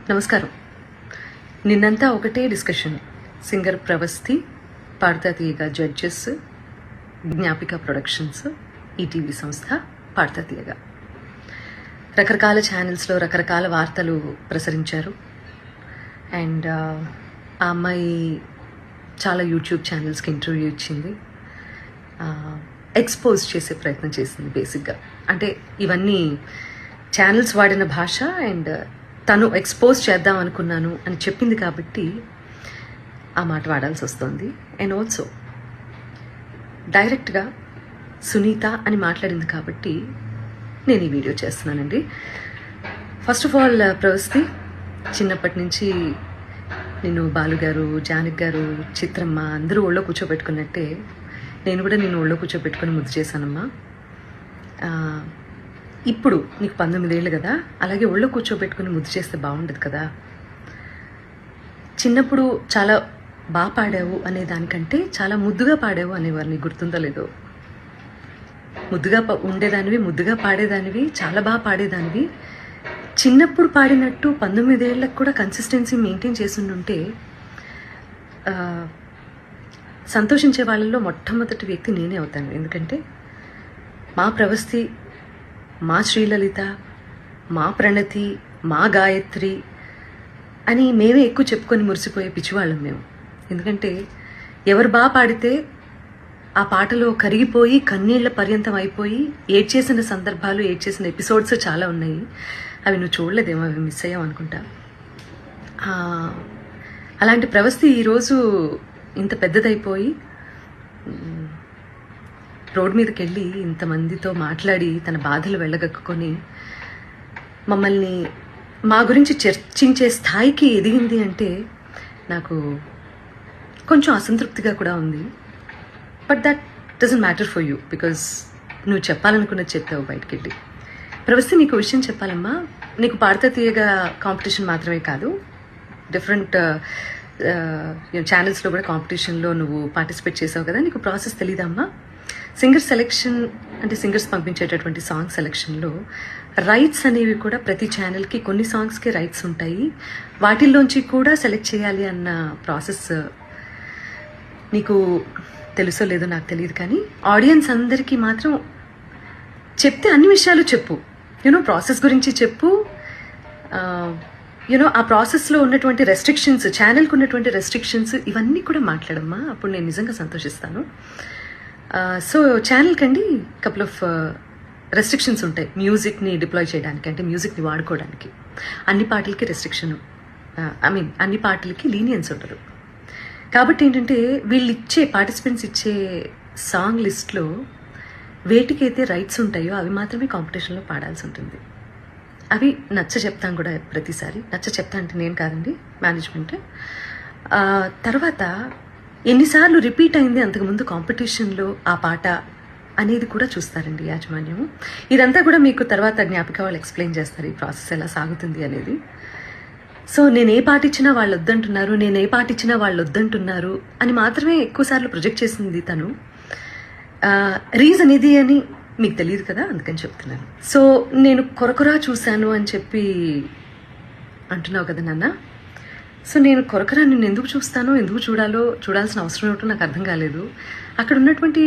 నమస్కారం. నిన్నంతా ఒకటే డిస్కషన్. సింగర్ ప్రవస్తి, పాడతా తీయగా జడ్జెస్, జ్ఞాపిక ప్రొడక్షన్స్, ఈటీవీ సంస్థ, పాడతా తీయగా రకరకాల ఛానల్స్లో రకరకాల వార్తలు ప్రసరించారు. అండ్ ఆ అమ్మాయి చాలా యూట్యూబ్ ఛానల్స్కి ఇంటర్వ్యూ ఇచ్చింది, ఎక్స్పోజ్ చేసే ప్రయత్నం చేసింది. బేసిక్గా అంటే ఇవన్నీ ఛానల్స్ వాడిన భాష అండ్ తను ఎక్స్పోజ్ చేద్దాం అనుకున్నాను అని చెప్పింది కాబట్టి ఆ మాట వాడాల్సి వస్తుంది. అండ్ ఆల్సో డైరెక్ట్గా సునీత అని మాట్లాడింది కాబట్టి నేను ఈ వీడియో చేస్తున్నానండి. ఫస్ట్ ఆఫ్ ఆల్ ప్రవస్తి, చిన్నప్పటి నుంచి నిన్ను బాలుగారు, జానక్ గారు, చిత్రమ్మ అందరూ ఒళ్ళో కూర్చోబెట్టుకున్నట్టే నేను కూడా నిన్ను ఒళ్ళో కూర్చోబెట్టుకుని ముద్దు చేశానమ్మా. ఇప్పుడు నీకు 19 ఏళ్ళు కదా, అలాగే ఒళ్ళో కూర్చోబెట్టుకుని ముద్దు చేస్తే బాగుండదు కదా. చిన్నప్పుడు చాలా బాగా పాడావు అనే దానికంటే చాలా ముద్దుగా పాడావు అనేవారు. నీకు గుర్తుందో లేదో? ముద్దుగా ఉండేదానివి, ముద్దుగా పాడేదానివి, చాలా బాగా పాడేదానివి. చిన్నప్పుడు పాడినట్టు 19 ఏళ్ళకు కూడా కన్సిస్టెన్సీ మెయింటైన్ చేస్తుంటే సంతోషించే వాళ్ళల్లో మొట్టమొదటి వ్యక్తి నేనే అవుతాను. ఎందుకంటే మా ప్రవస్తి, మా శ్రీలలిత, మా ప్రణతి, మా గాయత్రి అని మేమే ఎక్కువ చెప్పుకొని మురిసిపోయే పిచ్చివాళ్ళం మేము. ఎందుకంటే ఎవరు బాగా పాడితే ఆ పాటలో కరిగిపోయి కన్నీళ్ల పర్యంతం అయిపోయి ఏడ్చేసిన సందర్భాలు, ఏడ్చేసిన ఎపిసోడ్స్ చాలా ఉన్నాయి. అవి నువ్వు చూడలేదేమో, అవి మిస్ అయ్యావు అనుకుంటా. అలాంటి ప్రవస్తి ఈరోజు ఇంత పెద్దదైపోయి రోడ్ మీదకి వెళ్ళి ఇంతమందితో మాట్లాడి తన బాధలు వెళ్ళగక్కుని మమ్మల్ని మా గురించి చర్చించే స్థాయికి ఎదిగింది అంటే నాకు కొంచెం అసంతృప్తిగా కూడా ఉంది. But that doesn't matter for you, because నువ్వు చెప్పాలనుకున్నది చెప్పావు బయటికి వెళ్ళి. ప్రవస్తి, నీకు విషయం చెప్పాలమ్మా. నీకు పాడతా తీయగా కాంపిటీషన్ మాత్రమే కాదు, డిఫరెంట్ ఛానల్స్లో కూడా కాంపిటీషన్లో నువ్వు పార్టిసిపేట్ చేసావు కదా. నీకు ప్రాసెస్ తెలీదమ్మా? సింగర్ సెలెక్షన్ అంటే సింగర్స్ పంపించేటటువంటి సాంగ్ సెలెక్షన్లో రైట్స్ అనేవి కూడా ప్రతి ఛానల్కి కొన్ని సాంగ్స్కి రైట్స్ ఉంటాయి. వాటిల్లోంచి కూడా సెలెక్ట్ చేయాలి అన్న ప్రాసెస్ నీకు తెలుసో లేదో నాకు తెలియదు, కానీ ఆడియన్స్ అందరికీ మాత్రం చెప్తే అన్ని విషయాలు చెప్పు. ప్రాసెస్ గురించి చెప్పు. ఆ ప్రాసెస్లో ఉన్నటువంటి రెస్ట్రిక్షన్స్, ఛానల్కి ఉన్నటువంటి రెస్ట్రిక్షన్స్, ఇవన్నీ కూడా మాట్లాడమ్మా. అప్పుడు నేను నిజంగా సంతోషిస్తాను. సో ఛానల్కి అండి కపుల్ ఆఫ్ రెస్ట్రిక్షన్స్ ఉంటాయి. మ్యూజిక్ని డిప్లాయ్ చేయడానికి, అంటే మ్యూజిక్ని వాడుకోవడానికి అన్ని పాటలకి రెస్ట్రిక్షన్, అన్ని పాటలకి లీనియన్స్ ఉండదు. కాబట్టి ఏంటంటే వీళ్ళు ఇచ్చే పార్టిసిపెంట్స్ ఇచ్చే సాంగ్ లిస్ట్లో వేటికైతే రైట్స్ ఉంటాయో అవి మాత్రమే కాంపిటీషన్లో పాడాల్సి ఉంటుంది. అవి నచ్చ చెప్తాం కూడా ప్రతిసారి. నచ్చ చెప్తా అంటే నేను కాదండి, మేనేజ్మెంట్. తర్వాత ఎన్నిసార్లు రిపీట్ అయింది అంతకుముందు కాంపిటీషన్లో ఆ పాట అనేది కూడా చూస్తారండి యాజమాన్యం. ఇదంతా కూడా మీకు తర్వాత జ్ఞాపిక వాళ్ళు ఎక్స్ప్లెయిన్ చేస్తారు, ఈ ప్రాసెస్ ఎలా సాగుతుంది అనేది. సో నేను ఏ పాట ఇచ్చినా వాళ్ళు వద్దంటున్నారు, నేను ఏ పాట ఇచ్చినా వాళ్ళు వద్దంటున్నారు అని మాత్రమే ఎక్కువసార్లు ప్రొజెక్ట్ చేసింది తను. రీజన్ ఇది అని మీకు తెలియదు కదా, అందుకని చెప్తున్నాను. సో నేను కొరకొరా చూశాను అని చెప్పి అంటున్నావు కదా నాన్న. సో నేను కొరకరా నిన్ను ఎందుకు చూస్తానో, ఎందుకు చూడాల్సిన అవసరం ఏమిటో నాకు అర్థం కాలేదు. అక్కడ ఉన్నటువంటి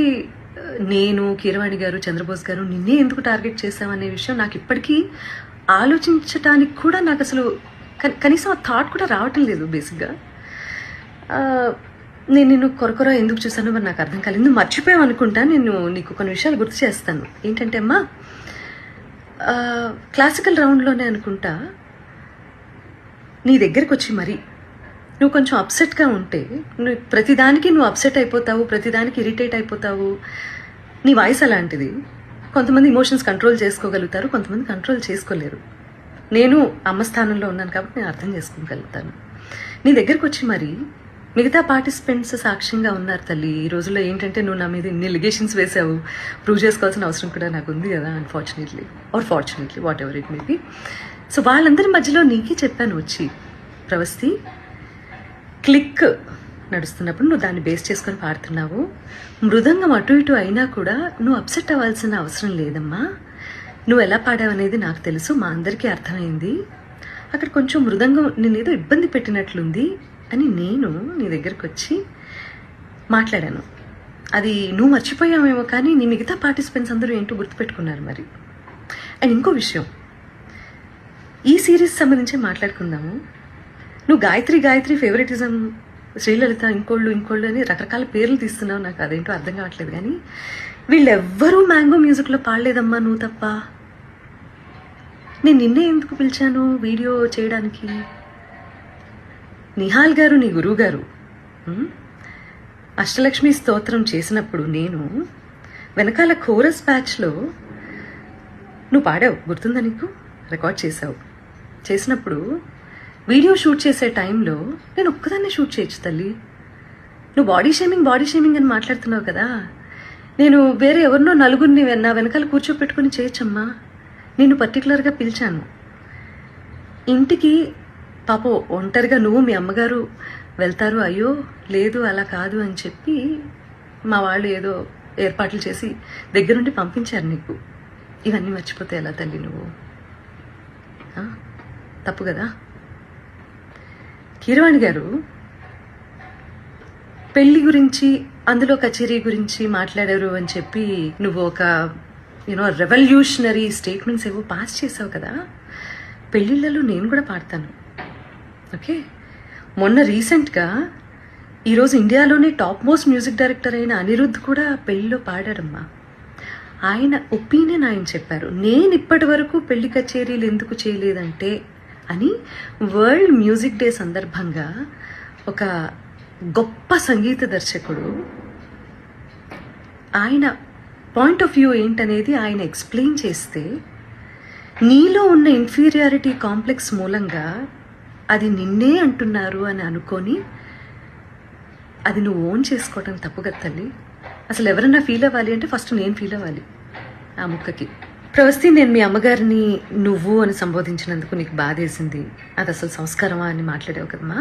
నేను, కీరవాణి గారు, చంద్రబోస్ గారు నిన్నే ఎందుకు టార్గెట్ చేశామనే విషయం నాకు ఇప్పటికీ ఆలోచించడానికి కూడా నాకు అసలు కనీసం ఆ థాట్ కూడా రావటం లేదు. బేసిక్గా నేను నిన్ను కొరకొరా ఎందుకు చూసానో మరి నాకు అర్థం కాలేదు. నువ్వు మర్చిపోయావు అనుకుంటా. నేను నీకు కొన్ని విషయాలు గుర్తు చేస్తాను. ఏంటంటే అమ్మా, క్లాసికల్ రౌండ్లోనే అనుకుంటా నీ దగ్గరకు వచ్చి మరి నువ్వు కొంచెం అప్సెట్గా ఉంటే, ప్రతిదానికి నువ్వు అప్సెట్ అయిపోతావు, ప్రతిదానికి ఇరిటేట్ అయిపోతావు. నీ వాయిస్ అలాంటిది. కొంతమంది ఇమోషన్స్ కంట్రోల్ చేసుకోగలుగుతారు, కొంతమంది కంట్రోల్ చేసుకోలేరు. నేను అమ్మ స్థానంలో ఉన్నాను కాబట్టి నేను అర్థం చేసుకోగలుగుతాను. నీ దగ్గరకు వచ్చి మరి మిగతా పార్టిసిపెంట్స్ సాక్ష్యంగా ఉన్నారు తల్లి. ఈ రోజుల్లో ఏంటంటే నువ్వు నా మీద ఇన్ని లిగేషన్స్ వేసావు, ప్రూవ్ చేసుకోవాల్సిన అవసరం కూడా నాకు ఉంది కదా, unfortunately are fortunately, what ever it may be. So వాళ్ళందరి మధ్యలో నీకే చెప్పాను వచ్చి, ప్రవస్తి క్లిక్ నడుస్తున్నప్పుడు నువ్వు దాన్ని బేస్ చేసుకొని పాడుతున్నావు. మృదంగం అటు ఇటు అయినా కూడా నువ్వు అప్సెట్ అవ్వాల్సిన అవసరం లేదమ్మా. నువ్వు ఎలా పాడావు అనేది నాకు తెలుసు, మా అందరికీ అర్థమైంది. అక్కడ కొంచెం మృదంగం నేనేదో ఇబ్బంది పెట్టినట్లుంది అని నేను నీ దగ్గరకు వచ్చి మాట్లాడాను. అది నువ్వు మర్చిపోయావేమో, కానీ నీ మిగతా పార్టిసిపెంట్స్ అందరూ ఏంటో గుర్తుపెట్టుకున్నారు మరి. అండ్ ఇంకో విషయం, ఈ సిరీస్ సంబంధించి మాట్లాడుకుందాము. నువ్వు గాయత్రి ఫేవరెటిజం, శ్రీలలిత ఇంకోళ్ళు అని రకరకాల పేర్లు తీస్తున్నావు. నాకు అదేంటో అర్థం కావట్లేదు. కానీ వీళ్ళెవ్వరూ మ్యాంగో మ్యూజిక్లో పాడలేదమ్మా, నువ్వు తప్ప. నేను నిన్నే ఎందుకు పిలిచాను వీడియో చేయడానికి? నిహాల్ గారు నీ గురువు గారు అష్టలక్ష్మి స్తోత్రం చేసినప్పుడు నేను వెనకాల కోరస్ బ్యాచ్లో నువ్వు పాడావు, గుర్తుందా నీకు? రికార్డ్ చేసినప్పుడు వీడియో షూట్ చేసే టైంలో నేను ఒక్కదాన్నే షూట్ చేయొచ్చు తల్లి. నువ్వు బాడీ షేమింగ్ అని మాట్లాడుతున్నావు కదా, నేను వేరే ఎవరినో నలుగురిని నా వెనకాల కూర్చోపెట్టుకుని చేయొచ్చమ్మా. నేను పర్టికులర్గా పిలిచాను ఇంటికి. పాపం ఒంటరిగా నువ్వు మీ అమ్మగారు వెళ్తారు, అయ్యో లేదు అలా కాదు అని చెప్పి మా వాళ్ళు ఏదో ఏర్పాట్లు చేసి దగ్గరుండి పంపించారు నీకు. ఇవన్నీ మర్చిపోతే ఎలా తల్లి నువ్వు? తప్పు కదా. కీరవాణి గారు పెళ్లి గురించి, అందులో కచేరీ గురించి మాట్లాడారు అని చెప్పి నువ్వు ఒక రెవల్యూషనరీ స్టేట్మెంట్స్ ఏవో పాస్ చేసావు కదా. పెళ్ళిళ్ళలో నేను కూడా పాడతాను, ఓకే? మొన్న రీసెంట్గా ఈరోజు ఇండియాలోనే టాప్ మోస్ట్ మ్యూజిక్ డైరెక్టర్ అయిన అనిరుద్ధ్ కూడా పెళ్ళిలో పాడారమ్మా. ఆయన ఒపీనియన్ ఆయన చెప్పారు. నేను ఇప్పటి వరకు పెళ్లి కచేరీలు ఎందుకు చేయలేదంటే అని వరల్డ్ మ్యూజిక్ డే సందర్భంగా ఒక గొప్ప సంగీత దర్శకుడు ఆయన పాయింట్ ఆఫ్ వ్యూ ఏంటనేది ఆయన ఎక్స్ప్లెయిన్ చేస్తే, నీలో ఉన్న ఇన్ఫీరియారిటీ కాంప్లెక్స్ మూలంగా అది నిన్నే అంటున్నారు అని అనుకొని అది నువ్వు ఓన్ చేసుకోవటం తప్పు కదా తల్లి. అసలు ఎవరన్నా ఫీల్ అవ్వాలి అంటే ఫస్ట్ నేను ఫీల్ అవ్వాలి ఆ ముక్కకి. ప్రవస్తి, నేను మీ అమ్మగారిని నువ్వు అని సంబోధించినందుకు నీకు బాధేసింది. అది అసలు సంస్కారమా అని మాట్లాడావు కదమ్మా.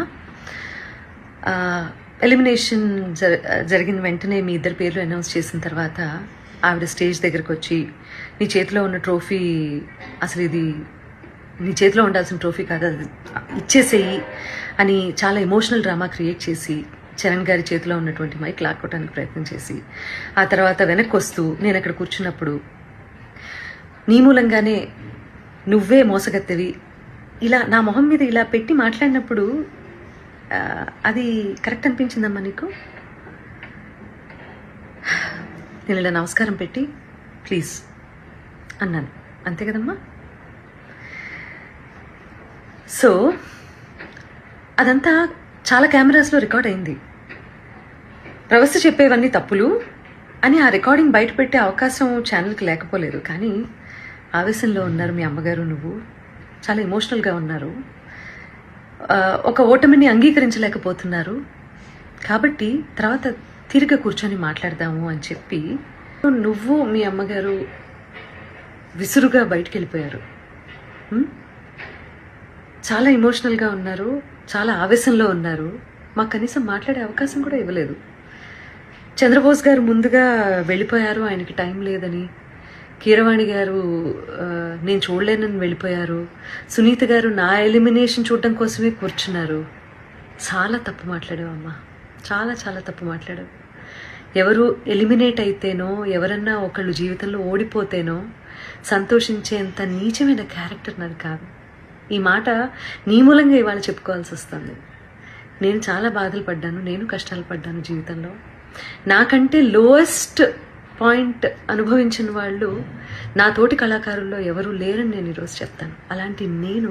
ఎలిమినేషన్ జరిగిన వెంటనే మీ ఇద్దరు పేర్లు అనౌన్స్ చేసిన తర్వాత ఆవిడ స్టేజ్ దగ్గరకు వచ్చి నీ చేతిలో ఉన్న ట్రోఫీ, అసలు ఇది నీ చేతిలో ఉండాల్సిన ట్రోఫీ కాదు, అది ఇచ్చేసేయి అని చాలా ఎమోషనల్ డ్రామా క్రియేట్ చేసి చరణ్ గారి చేతిలో ఉన్నటువంటి మైక్ లాక్కోవడానికి ప్రయత్నం చేసి, ఆ తర్వాత వెనక్కి వస్తూ నేను అక్కడ కూర్చున్నప్పుడు నీ మూలంగానే నువ్వే మోసగత్తెవి ఇలా నా మొహం మీద ఇలా పెట్టి మాట్లాడినప్పుడు అది కరెక్ట్ అనిపించిందమ్మా నీకు? నేను ఇలా నమస్కారం పెట్టి ప్లీజ్ అన్నాను, అంతే కదమ్మా? సో అదంతా చాలా కెమెరాస్లో రికార్డ్ అయింది. ప్రవస్తి చెప్పేవన్నీ తప్పులు అని ఆ రికార్డింగ్ బయట పెట్టే అవకాశం ఛానల్కి లేకపోలేదు. కానీ ఆవేశంలో ఉన్నారు మీ అమ్మగారు, నువ్వు చాలా ఎమోషనల్గా ఉన్నారు, ఒక ఓటమిని అంగీకరించలేకపోతున్నారు. కాబట్టి తర్వాత తిరిగి కూర్చొని మాట్లాడదాము అని చెప్పి నువ్వు మీ అమ్మగారు విసురుగా బయటికి వెళ్ళిపోయారు. చాలా ఎమోషనల్గా ఉన్నారు, చాలా ఆవేశంలో ఉన్నారు. మాకు కనీసం మాట్లాడే అవకాశం కూడా ఇవ్వలేదు. చంద్రబోస్ గారు ముందుగా వెళ్ళిపోయారు, ఆయనకి టైం లేదని. కీరవాణి గారు నేను చూడలేనని వెళ్ళిపోయారు. సునీత గారు నా ఎలిమినేషన్ చూడడం కోసమే కూర్చున్నారు. చాలా తప్పు మాట్లాడావమ్మా, చాలా చాలా తప్పు మాట్లాడావు. ఎవరు ఎలిమినేట్ అయితేనో, ఎవరన్నా ఒకళ్ళు జీవితంలో ఓడిపోతేనో సంతోషించేంత నీచమైన క్యారెక్టర్ నాది కాదు. ఈ మాట నీ మూలంగా ఇవాళ చెప్పుకోవాల్సి వస్తుంది. నేను చాలా బాధలు పడ్డాను, నేను కష్టాలు పడ్డాను జీవితంలో. నాకంటే లోయెస్ట్ పాయింట్ అనుభవించిన వాళ్ళు నా తోటి కళాకారుల్లో ఎవరూ లేరని నేను ఈరోజు చెప్తాను. అలాంటి నేను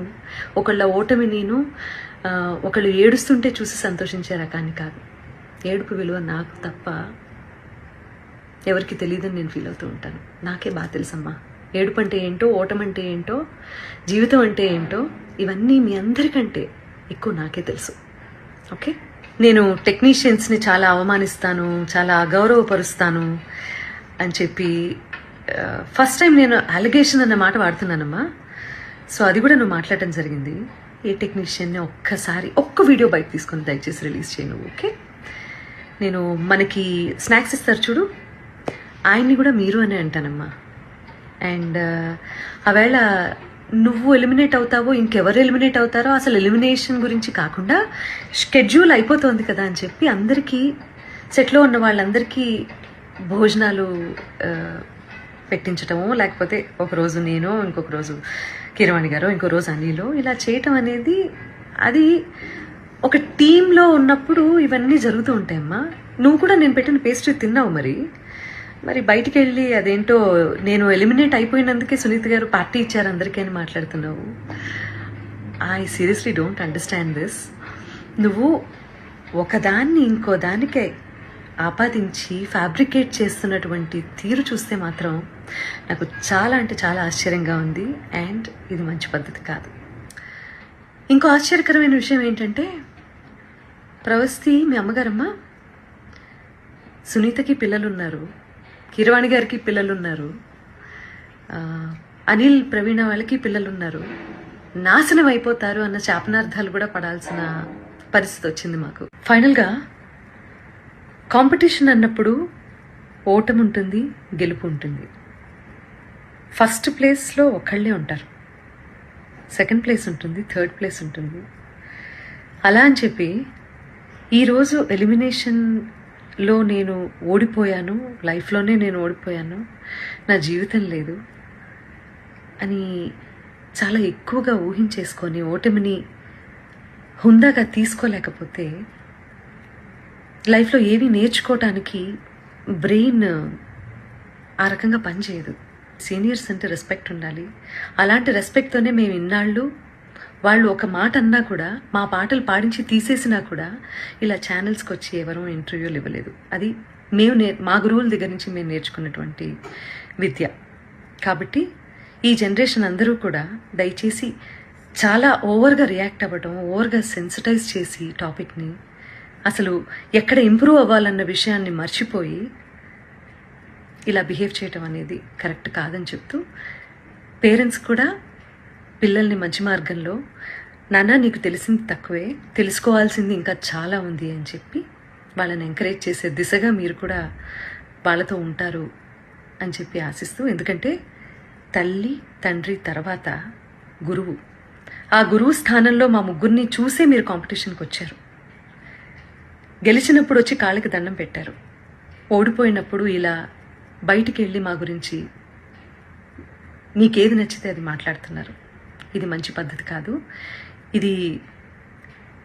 ఒకళ్ళ ఓటమి, నేను ఒకళ్ళు ఏడుస్తుంటే చూసి సంతోషించే రకాన్ని కాదు. ఏడుపు విలువ నాకు తప్ప ఎవరికి తెలియదని నేను ఫీల్ అవుతూ ఉంటాను. నాకే బాగా తెలుసమ్మా ఏడుపు అంటే ఏంటో, ఓటమంటే ఏంటో, జీవితం అంటే ఏంటో. ఇవన్నీ మీ అందరికంటే ఎక్కువ నాకే తెలుసు, ఓకే? నేను టెక్నీషియన్స్ని చాలా అవమానిస్తాను, చాలా అగౌరవపరుస్తాను అని చెప్పి ఫస్ట్ టైం నేను అలిగేషన్ అన్న మాట వాడుతున్నానమ్మా. సో అది కూడా నువ్వు మాట్లాడటం జరిగింది. ఏ టెక్నీషియన్ని ఒక్క వీడియో బయట తీసుకొని దయచేసి రిలీజ్ చేయను, ఓకే? నేను మనకి స్నాక్స్ ఇస్తారు చూడు, ఆయన్ని కూడా మీరు అనే అంటానమ్మా. అండ్ ఆవేళ నువ్వు ఎలిమినేట్ అవుతావో ఇంకెవరు ఎలిమినేట్ అవుతారో అసలు ఎలిమినేషన్ గురించి కాకుండా షెడ్యూల్ అయిపోతుంది కదా అని చెప్పి అందరికీ సెట్లో ఉన్న వాళ్ళందరికీ భోజనాలు పెట్టించటము, లేకపోతే ఒకరోజు నేను, ఇంకొక రోజు కీరవాణి గారు, ఇంకో రోజు అనిలో, ఇలా చేయటం అనేది అది ఒక టీంలో ఉన్నప్పుడు ఇవన్నీ జరుగుతూ ఉంటాయమ్మా. నువ్వు కూడా నేను పెట్టిన పేస్ట్రీ తిన్నావు, మరి బయటికి వెళ్ళి అదేంటో నేను ఎలిమినేట్ అయిపోయినందుకే సునీత గారు పార్టీ ఇచ్చారు అందరికీ అని మాట్లాడుతున్నావు. I seriously don't understand this. నువ్వు ఒకదాన్ని ఇంకో దానికే ఆపాదించి ఫ్యాబ్రికేట్ చేస్తున్నటువంటి తీరు చూస్తే మాత్రం నాకు చాలా అంటే చాలా ఆశ్చర్యంగా ఉంది. అండ్ ఇది మంచి పద్ధతి కాదు. ఇంకో ఆశ్చర్యకరమైన విషయం ఏంటంటే, ప్రవస్తి మీ అమ్మగారమ్మ, సునీతకి పిల్లలున్నారు, కీరవాణి గారికి పిల్లలున్నారు, అనిల్ ప్రవీణ వాళ్ళకి పిల్లలున్నారు, నాశనం అయిపోతారు అన్న శాపనార్థాలు కూడా పడాల్సిన పరిస్థితి వచ్చింది మాకు. ఫైనల్గా కాంపిటీషన్ అన్నప్పుడు ఓటమి ఉంటుంది, గెలుపు ఉంటుంది. ఫస్ట్ ప్లేస్లో ఒకళ్ళే ఉంటారు, సెకండ్ ప్లేస్ ఉంటుంది, థర్డ్ ప్లేస్ ఉంటుంది. అలా అని చెప్పి ఈరోజు ఎలిమినేషన్లో నేను ఓడిపోయాను, లైఫ్లోనే నేను ఓడిపోయాను, నా జీవితం లేదు అని చాలా ఎక్కువగా ఊహించేసుకొని ఓటమిని హుందాగా తీసుకోలేకపోతే లైఫ్లో ఏవి నేర్చుకోవటానికి బ్రెయిన్ ఆ రకంగా పనిచేయదు. సీనియర్స్ అంటే రెస్పెక్ట్ ఉండాలి. అలాంటి రెస్పెక్ట్తోనే మేము ఇన్నాళ్ళు వాళ్ళు ఒక మాట అన్నా కూడా, మా పాటలు పాడించి తీసేసినా కూడా ఇలా ఛానల్స్కి వచ్చి ఎవరూ ఇంటర్వ్యూలు ఇవ్వలేదు. అది మేము మా గురువుల దగ్గర నుంచి మేము నేర్చుకున్నటువంటి విద్య. కాబట్టి ఈ జనరేషన్ అందరూ కూడా దయచేసి చాలా ఓవర్గా రియాక్ట్ అవ్వడం, ఓవర్గా సెన్సిటైజ్ చేసి టాపిక్ని అసలు ఎక్కడ ఇంప్రూవ్ అవ్వాలన్న విషయాన్ని మర్చిపోయి ఇలా బిహేవ్ చేయటం అనేది కరెక్ట్ కాదని చెప్తూ, పేరెంట్స్ కూడా పిల్లల్ని మంచి మార్గంలో, నాన్న నీకు తెలిసింది తక్కువే, తెలుసుకోవాల్సింది ఇంకా చాలా ఉంది అని చెప్పి వాళ్ళని ఎంకరేజ్ చేసే దిశగా మీరు కూడా వాళ్ళతో ఉంటారు అని చెప్పి ఆశిస్తూ, ఎందుకంటే తల్లి తండ్రి తర్వాత గురువు, ఆ గురువు స్థానంలో మా ముగ్గురిని చూసే మీరు కాంపిటీషన్కి వచ్చారు. గెలిచినప్పుడు వచ్చి కాళ్ళకి దండం పెట్టారు, ఓడిపోయినప్పుడు ఇలా బయటికి వెళ్ళి మా గురించి మీకేది నచ్చితే అది మాట్లాడుతున్నారు. ఇది మంచి పద్ధతి కాదు. ఇది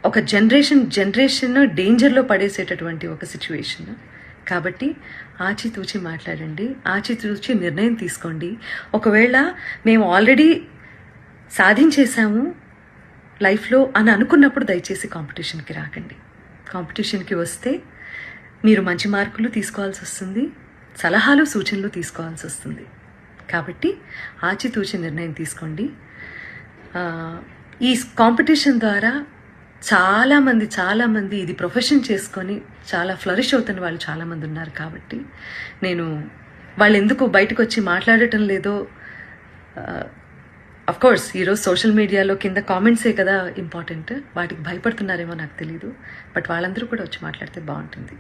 ఒక జనరేషన్ డేంజర్లో పడేసేటటువంటి ఒక సిచ్యువేషన్. కాబట్టి ఆచితూచి మాట్లాడండి, ఆచితూచి నిర్ణయం తీసుకోండి. ఒకవేళ మేము ఆల్రెడీ సాధించేశాము లైఫ్లో అని అనుకున్నప్పుడు దయచేసి కాంపిటీషన్కి రాకండి. కాంపిటీషన్కి వస్తే మీరు మంచి మార్కులు తీసుకోవాల్సి వస్తుంది, సలహాలు సూచనలు తీసుకోవాల్సి వస్తుంది. కాబట్టి ఆచితూచి నిర్ణయం తీసుకోండి. ఈ కాంపిటీషన్ ద్వారా చాలామంది ఇది ప్రొఫెషన్ చేసుకొని చాలా ఫ్లరిష్ అవుతున్న వాళ్ళు చాలామంది ఉన్నారు. కాబట్టి నేను వాళ్ళు ఎందుకు బయటకు వచ్చి మాట్లాడటం లేదో, అఫ్కోర్స్ ఈరోజు సోషల్ మీడియాలో కింద కామెంట్సే కదా ఇంపార్టెంట్, వాటికి భయపడుతున్నారేమో నాకు తెలీదు. బట్ వాళ్ళందరూ కూడా వచ్చి మాట్లాడితే బాగుంటుంది.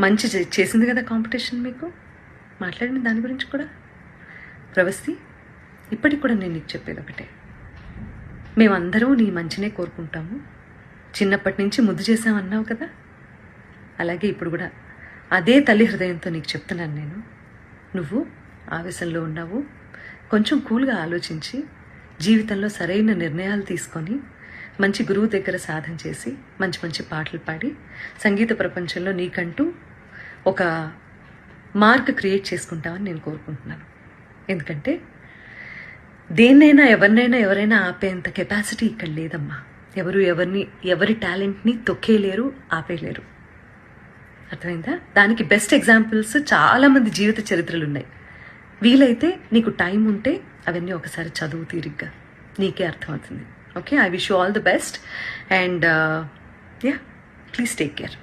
మంచి చేసింది కదా కాంపిటీషన్, మీకు మాట్లాడిన దాని గురించి కూడా. ప్రవస్తి, ఇప్పటికి కూడా నేను నీకు చెప్పేది ఒకటే, మేమందరూ నీ మంచినే కోరుకుంటాము. చిన్నప్పటి నుంచి ముద్దు చేసామన్నావు కదా, అలాగే ఇప్పుడు కూడా అదే తల్లి హృదయంతో నీకు చెప్తున్నాను నేను. నువ్వు ఆవేశంలో ఉన్నావు, కొంచెం కూల్గా ఆలోచించి జీవితంలో సరైన నిర్ణయాలు తీసుకొని మంచి గురువు దగ్గర సాధన చేసి మంచి పాటలు పాడి సంగీత ప్రపంచంలో నీకంటూ ఒక మార్క్ క్రియేట్ చేసుకుంటామని నేను కోరుకుంటున్నాను. ఎందుకంటే దేన్నైనా ఎవరైనా ఆపేంత కెపాసిటీ ఇక్కడ లేదమ్మా. ఎవరి టాలెంట్ని తొక్కేయలేరు, ఆపేయలేరు. అర్థమైందా? దానికి బెస్ట్ ఎగ్జాంపుల్స్ చాలామంది జీవిత చరిత్రలు ఉన్నాయి. వీలైతే నీకు టైం ఉంటే అవన్నీ ఒకసారి చదువు తీరిగ్గా, నీకే అర్థమవుతుంది. Okay, I wish you all the best and please take care.